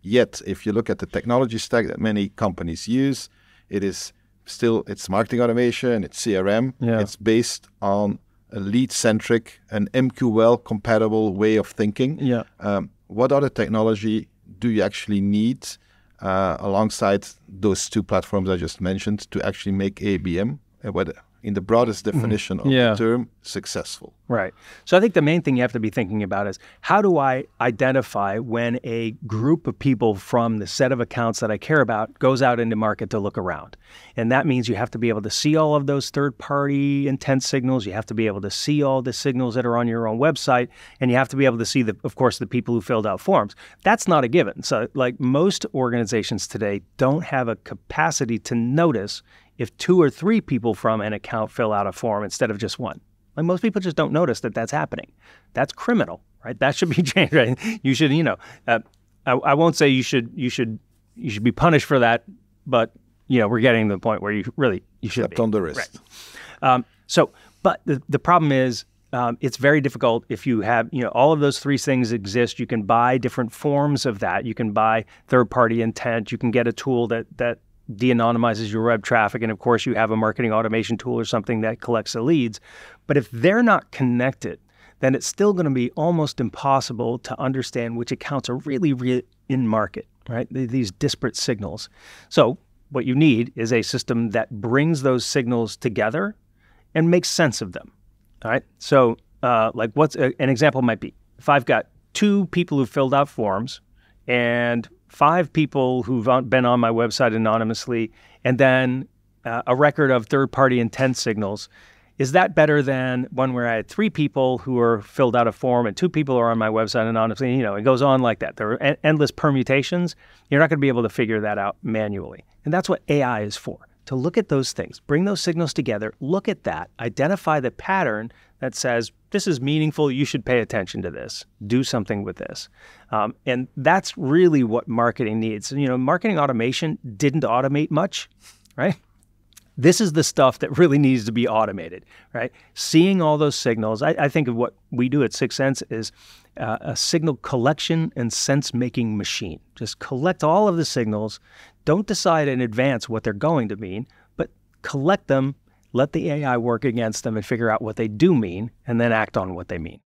Yet, if you look at the technology stack that many companies use, it's marketing automation, it's CRM, it's based on a lead-centric, an MQL-compatible way of thinking. What other technology do you actually need alongside those two platforms I just mentioned to actually make ABM, in the broadest definition of the term, successful? Right. So I think the main thing you have to be thinking about is, how do I identify when a group of people from the set of accounts that I care about goes out into market to look around? And that means you have to be able to see all of those third-party intent signals. You have to be able to see all the signals that are on your own website. And you have to be able to see, of course, the people who filled out forms. That's not a given. So like most organizations today don't have a capacity to notice if 2 or 3 people from an account fill out a form instead of just one. Like most people just don't notice that that's happening. That's criminal, right? That should be changed, right? You should, I won't say you should be punished for that, but we're getting to the point where you should Stepped on the wrist. Right. But the problem is, it's very difficult if you have, all of those 3 things exist. You can buy different forms of that. You can buy third-party intent. You can get a tool that de-anonymizes your web traffic. And of course, you have a marketing automation tool or something that collects the leads. But if they're not connected, then it's still going to be almost impossible to understand which accounts are really in market, right? These disparate signals. So what you need is a system that brings those signals together and makes sense of them, all right? So like an example might be, if I've got 2 people who filled out forms and 5 people who've been on my website anonymously, and then a record of third-party intent signals, is that better than one where I had 3 people who are filled out a form and 2 people are on my website anonymously? It goes on like that. There are endless permutations. You're not going to be able to figure that out manually. And that's what AI is for, to look at those things, bring those signals together, look at that, identify the pattern that says, this is meaningful, you should pay attention to this, do something with this. And that's really what marketing needs. Marketing automation didn't automate much, right? This is the stuff that really needs to be automated, right? Seeing all those signals. I think of what we do at Sixth Sense is a signal collection and sense-making machine. Just collect all of the signals. Don't decide in advance what they're going to mean, but collect them, let the AI work against them and figure out what they do mean, and then act on what they mean.